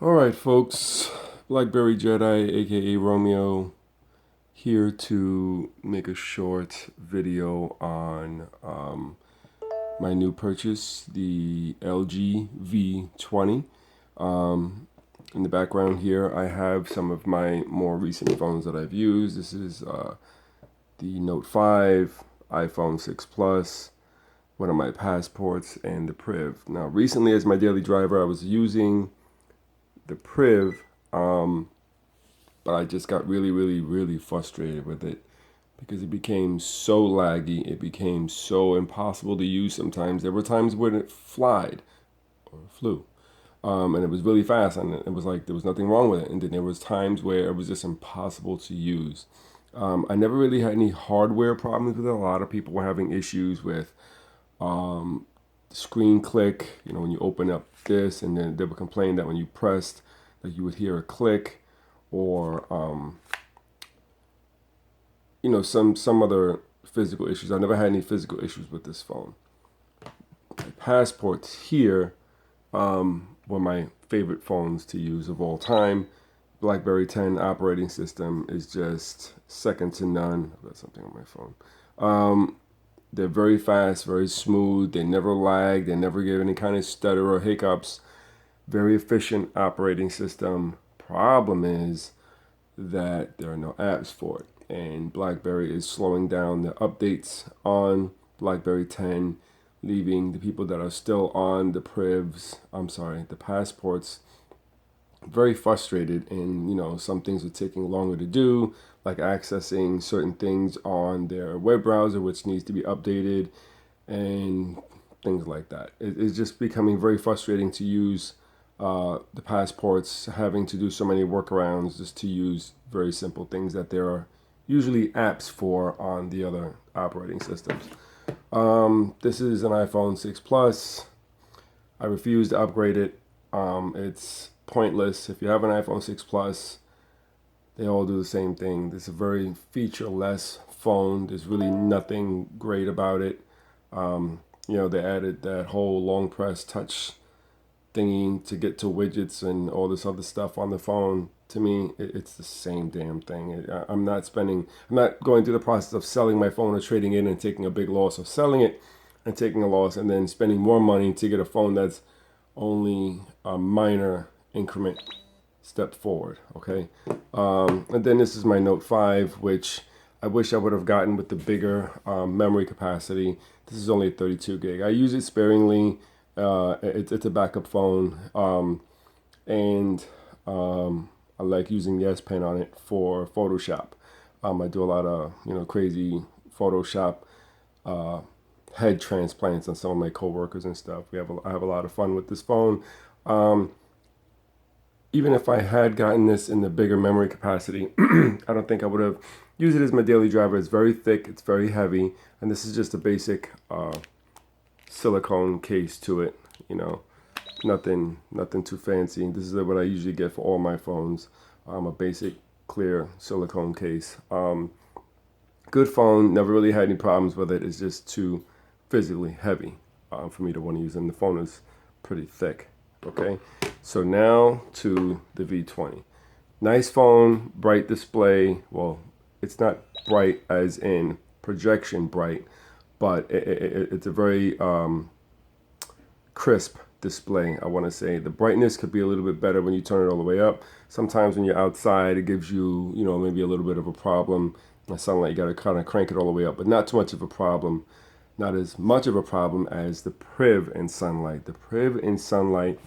Alright folks, BlackBerry Jedi aka Romeo here to make a short video on my new purchase, the LG V20. In the background here I have some of my more recent phones that I've used. This is the Note 5, iPhone 6 Plus, one of my passports, and the Priv. Now recently as my daily driver I was using the Priv, but I just got really frustrated with it because it became so laggy. It became so impossible to use sometimes. There were times when it flew, and it was really fast, and it was like there was nothing wrong with it. And then there was times where it was just impossible to use. I never really had any hardware problems with it. A lot of people were having issues with screen click, when you open up this, and then they would complain that when you pressed that you would hear a click, or some other physical issues. I never had any physical issues with this phone. The passports here were my favorite phones to use of all time. BlackBerry 10 operating system is just second to none. I've got something on my phone. They're very fast, very smooth. They never lag. They never give any kind of stutter or hiccups. Very efficient operating system. Problem is that there are no apps for it. And BlackBerry is slowing down the updates on BlackBerry 10, leaving the people that are still on the the passports, very frustrated. And some things are taking longer to do, like accessing certain things on their web browser, which needs to be updated, and things like that. It's just becoming very frustrating to use the passports, having to do so many workarounds just to use very simple things that there are usually apps for on the other operating systems. This is an iPhone 6 Plus. I refuse to upgrade it. It's pointless. If you have an iPhone 6 Plus, they all do the same thing. This is a very feature-less phone. There's really nothing great about it. They added that whole long press touch thingy to get to widgets and all this other stuff on the phone. To me, it's the same damn thing. I'm not going through the process of selling my phone or trading it and taking a big loss, or selling it and taking a loss and then spending more money to get a phone that's only a minor increment step forward. Okay. And then this is my Note 5, which I wish I would have gotten with the bigger memory capacity. This is only 32 gig. I use it sparingly. It's a backup phone, and I like using the S Pen on it for Photoshop. I do a lot of crazy Photoshop head transplants on some of my coworkers and stuff. I have a lot of fun with this phone. Even if I had gotten this in the bigger memory capacity, I don't think I would have used it as my daily driver. It's very thick, it's very heavy, and this is just a basic silicone case to it. Nothing too fancy. This is what I usually get for all my phones. A basic clear silicone case. Good phone. Never really had any problems with it. It's just too physically heavy for me to want to use, and the phone is pretty thick. Okay, so now to the V20. Nice phone, bright display. Well, it's not bright as in projection bright, but it's a very crisp display. I want to say the brightness could be a little bit better when you turn it all the way up. Sometimes when you're outside, it gives you, maybe a little bit of a problem. It sounds like you got to kind of crank it all the way up, but not too much of a problem. Not as much of a problem as the Priv in sunlight. The Priv in sunlight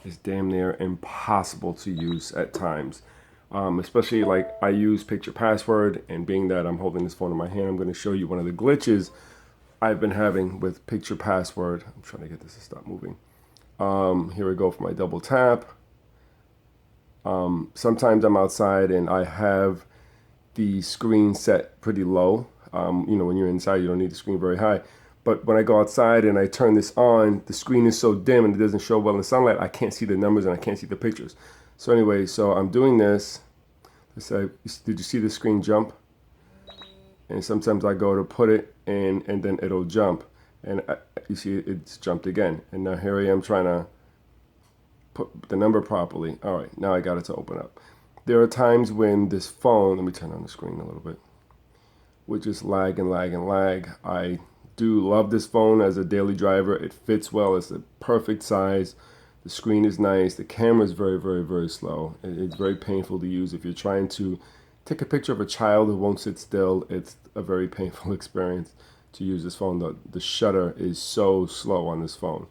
is damn near impossible to use at times. Especially like I use Picture Password, and being that I'm holding this phone in my hand, I'm going to show you one of the glitches I've been having with Picture Password. I'm trying to get this to stop moving. Here we go for my double tap. Sometimes I'm outside and I have the screen set pretty low. When you're inside, you don't need the screen very high. But when I go outside and I turn this on, the screen is so dim and it doesn't show well in the sunlight, I can't see the numbers and I can't see the pictures. So anyway, I'm doing this. Let's say, did you see the screen jump? And sometimes I go to put it in and then it'll jump. And you see it's jumped again. And now here I am trying to put the number properly. All right, now I got it to open up. There are times when this phone, let me turn on the screen a little bit, would just lag and lag and lag. I do love this phone as a daily driver. It fits well. It's the perfect size. The screen is nice. The camera is very, very, very slow. It's very painful to use. If you're trying to take a picture of a child who won't sit still, it's a very painful experience to use this phone. The shutter is so slow on this phone.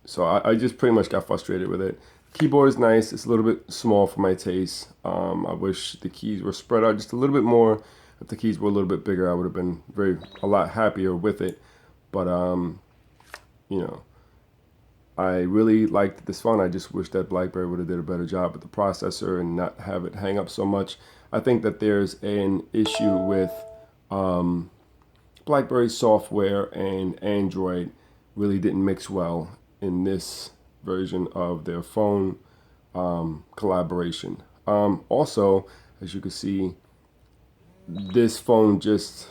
So I just pretty much got frustrated with it. Keyboard is nice. It's a little bit small for my taste. I wish the keys were spread out just a little bit more. If the keys were a little bit bigger, I would have been a lot happier with it. But you know, I really liked this phone. I just wish that BlackBerry would have did a better job with the processor and not have it hang up so much. I think that there's an issue with BlackBerry software and Android really didn't mix well in this version of their phone collaboration. Also, as you can see, this phone just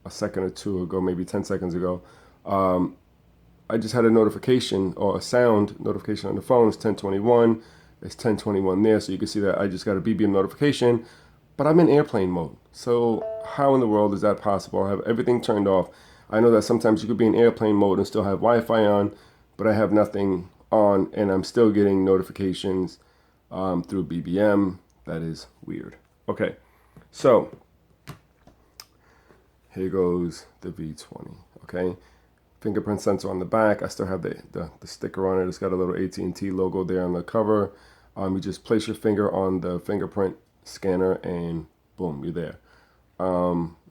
a second or two ago, maybe 10 seconds ago, I just had a notification or a sound notification on the phone. It's 10:21. It's 10:21 there, so you can see that I just got a BBM notification, but I'm in airplane mode. So how in the world is that possible? I have everything turned off. I know that sometimes you could be in airplane mode and still have Wi-Fi on, but I have nothing on, and I'm still getting notifications through BBM. That is weird. Okay, so here goes the V20. Okay, fingerprint sensor on the back. I still have the sticker on it. It's got a little AT&T logo there on the cover. You just place your finger on the fingerprint scanner and boom, you're there.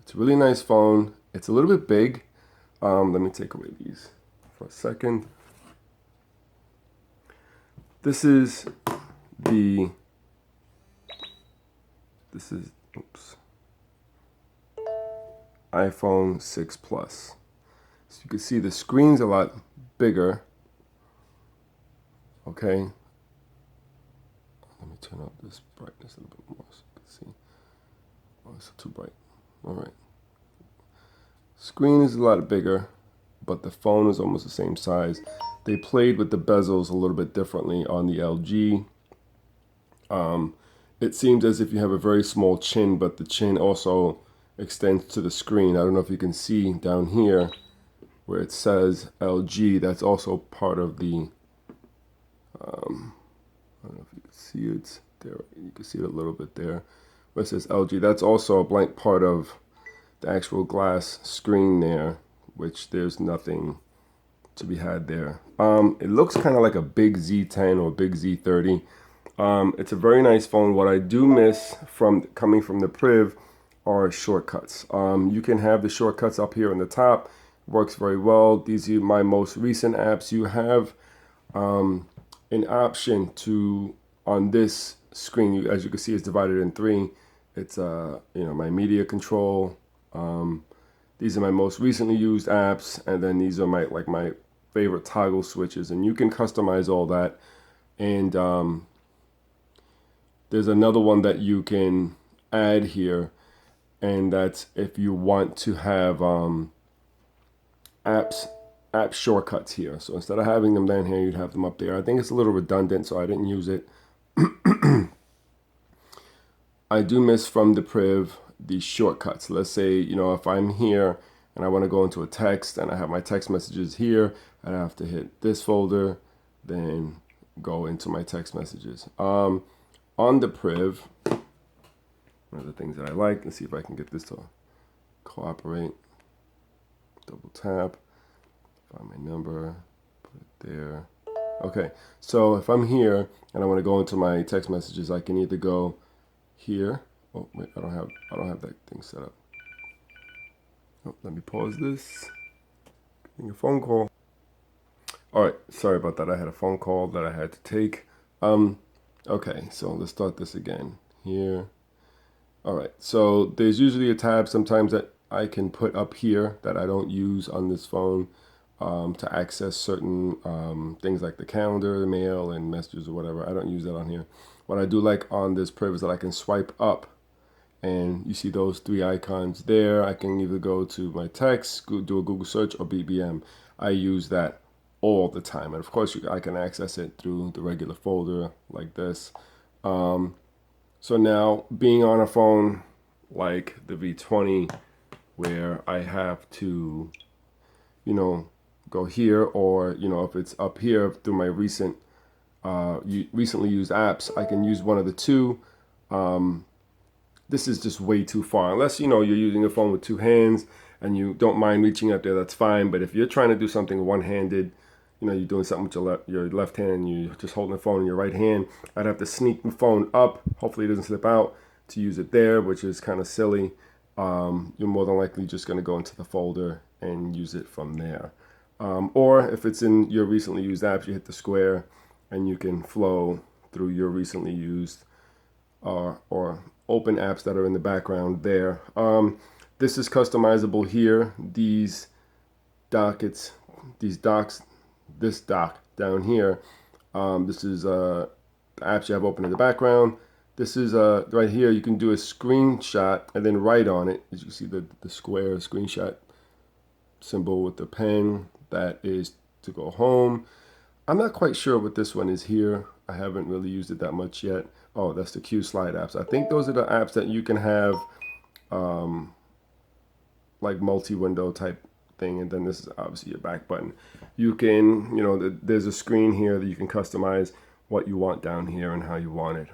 It's a really nice phone. It's a little bit big. Let me take away these for a second. This is iPhone 6 Plus. So you can see the screen's a lot bigger. Okay. Let me turn up this brightness a little bit more so you can see. Oh, it's too bright. All right. Screen is a lot bigger, but the phone is almost the same size. They played with the bezels a little bit differently on the LG. It seems as if you have a very small chin, but the chin also extends to the screen. I don't know if you can see down here where it says LG. That's also part of the, I don't know if you can see it there. You can see it a little bit there where it says LG. That's also a blank part of the actual glass screen there, which there's nothing to be had there. It looks kind of like a big Z10 or big Z30. It's a very nice phone. What I do miss from coming from the Priv are shortcuts. You can have the shortcuts up here on the top. Works very well. These are my most recent apps. You have an option to, on this screen, as you can see, it's divided in three. It's my media control. These are my most recently used apps, and then these are my favorite toggle switches, and you can customize all that. And there's another one that you can add here, and that's if you want to have app shortcuts here. So instead of having them down here, you'd have them up there. I think it's a little redundant, so I didn't use it. I do miss from the Priv these shortcuts. Let's say, if I'm here and I want to go into a text and I have my text messages here, I have to hit this folder, then go into my text messages. On the Priv, one of the things that I like, let's see if I can get this to cooperate. Double tap, find my number, put it there. Okay, so if I'm here and I want to go into my text messages, I can either go here. Oh wait, I don't have that thing set up. Oh, let me pause this. Getting a phone call. All right, sorry about that. I had a phone call that I had to take. Okay, so let's start this again here. All right, so there's usually a tab sometimes that I can put up here that I don't use on this phone to access certain things like the calendar, the mail, and messages or whatever. I don't use that on here. What I do like on this Priv is that I can swipe up, and you see those three icons there. I can either go to my text, do a Google search, or BBM. I use that all the time. And of course, I can access it through the regular folder like this. So now being on a phone like the V20, where I have to, go here, or, if it's up here through my recently used apps, I can use one of the two. This is just way too far. Unless, you're using a phone with two hands and you don't mind reaching up there, that's fine. But if you're trying to do something one-handed, you're doing something with your left hand and you're just holding the phone in your right hand, I'd have to sneak the phone up, hopefully it doesn't slip out, to use it there, which is kind of silly. You're more than likely just going to go into the folder and use it from there. Or if it's in your recently used apps, you hit the square and you can flow through your recently used or open apps that are in the background there. This is customizable here. These docs, this dock down here, this is the apps you have open in the background. This is right here, you can do a screenshot and then write on it. As you see the square screenshot symbol with the pen, that is to go home. I'm not quite sure what this one is here. I haven't really used it that much yet. Oh, that's the Q Slide apps. I think those are the apps that you can have like multi-window type thing, and then this is obviously your back button. You can, there's a screen here that you can customize what you want down here and how you want it.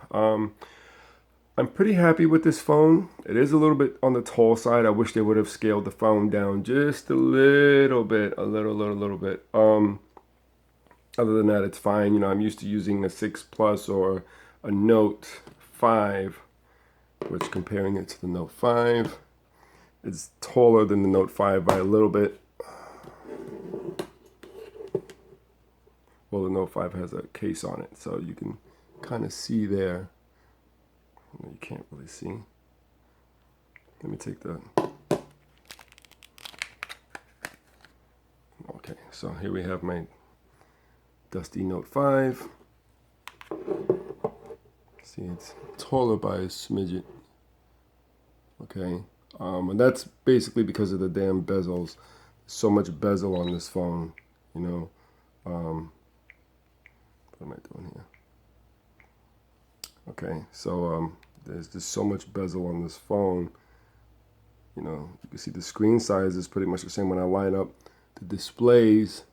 I'm pretty happy with this phone. It is a little bit on the tall side. I wish they would have scaled the phone down just a little bit, a little bit. Other than that, it's fine. I'm used to using a 6 Plus or a Note 5, which, comparing it to the Note 5, it's taller than the Note 5 by a little bit. Well, the Note 5 has a case on it, so you can kind of see there. You can't really see. Let me take the... Okay, so here we have my dusty Note 5. See, it's taller by a smidget. Okay, and that's basically because of the damn bezels. So much bezel on this phone, What am I doing here? Okay, so there's just so much bezel on this phone. You can see the screen size is pretty much the same when I line up the displays.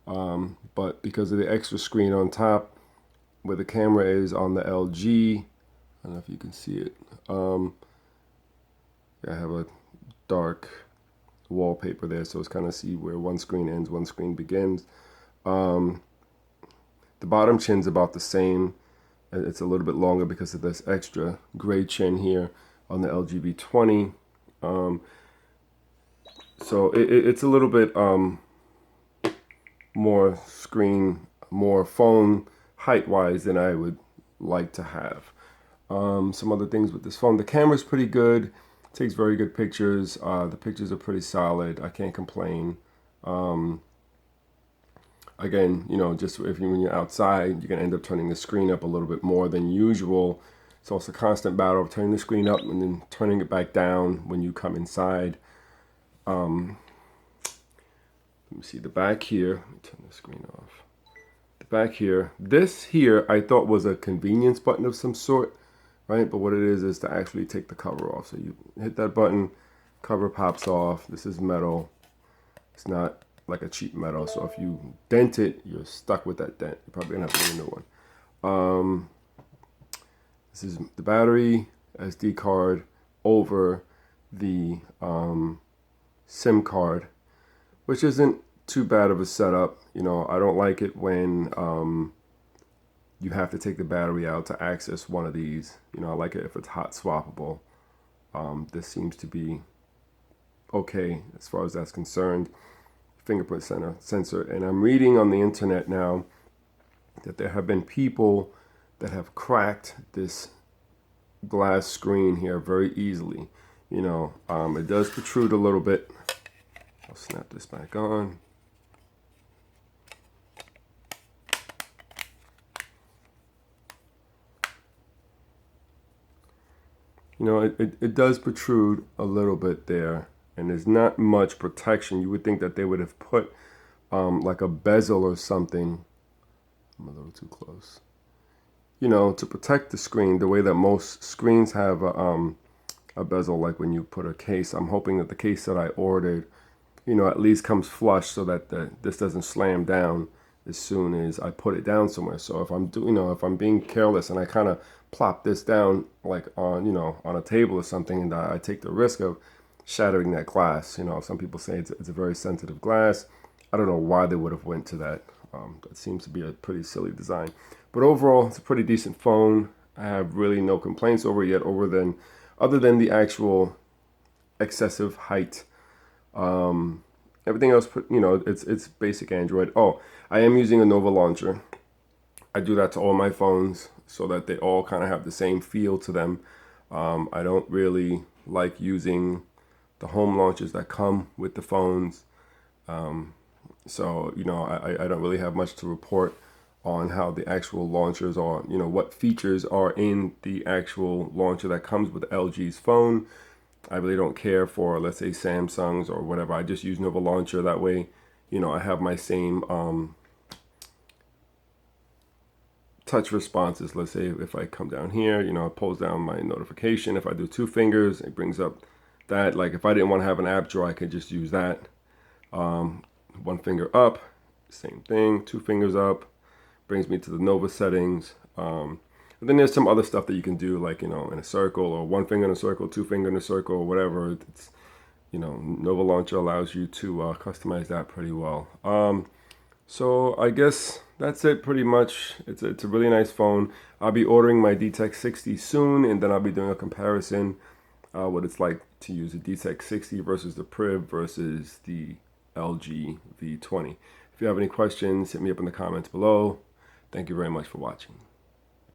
But because of the extra screen on top, where the camera is on the LG, I don't know if you can see it. I have a dark wallpaper there, so it's kind of see where one screen ends, one screen begins. The bottom chin's about the same. It's a little bit longer because of this extra gray chin here on the LG V20. So it's a little bit more phone height-wise than I would like to have. Some other things with this phone. The camera's pretty good. It takes very good pictures. The pictures are pretty solid. I can't complain. Again, just when you're outside, you're going to end up turning the screen up a little bit more than usual. So it's a constant battle of turning the screen up and then turning it back down when you come inside. Let me see the back here. Let me turn the screen off. The back here. This here I thought was a convenience button of some sort, right? But what it is to actually take the cover off. So you hit that button, cover pops off. This is metal. It's not like a cheap metal, so if you dent it, you're stuck with that dent. You're probably gonna have to get a new one. This is the battery, SD card over the SIM card, which isn't too bad of a setup. I don't like it when you have to take the battery out to access one of these. I like it if it's hot swappable. This seems to be okay as far as that's concerned. Fingerprint sensor, and I'm reading on the internet now that there have been people that have cracked this glass screen here very easily. It does protrude a little bit. I'll snap this back on. It does protrude a little bit there, and there's not much protection. You would think that they would have put like a bezel or something. I'm a little too close. You know, to protect the screen the way that most screens have a bezel, like when you put a case. I'm hoping that the case that I ordered, you know, at least comes flush so that this doesn't slam down as soon as I put it down somewhere. So if I'm doing, you know, if I'm being careless and I kind of plop this down like on, you know, on a table or something, and I take the risk of shattering that glass. You know, some people say it's a very sensitive glass. I don't know why they would have went to that. That seems to be a pretty silly design. But overall, it's a pretty decent phone. I have really no complaints over it yet, other than the actual excessive height. Everything else, you know, it's basic Android. Oh, I am using a Nova launcher. I do that to all my phones so that they all kind of have the same feel to them. I don't really like using the home launchers that come with the phones. So, you know, I don't really have much to report on how the actual launchers are, you know, what features are in the actual launcher that comes with LG's phone. I really don't care for, let's say, Samsung's or whatever. I just use Nova Launcher. That way, you know, I have my same touch responses. Let's say if I come down here, you know, it pulls down my notification. If I do two fingers, it brings up that. Like if I didn't want to have an app drawer, I could just use that. One finger up, same thing. Two fingers up, brings me to the Nova settings. And then there's some other stuff that you can do, like, you know, in a circle, or one finger in a circle, two finger in a circle, or whatever. It's, you know, Nova Launcher allows you to customize that pretty well. So I guess that's it pretty much. It's a really nice phone. I'll be ordering my DTEK 60 soon, and then I'll be doing a comparison what it's like to use a DTEK 60 versus the Priv versus the LG V20. If you have any questions, hit me up in the comments below. Thank you very much for watching.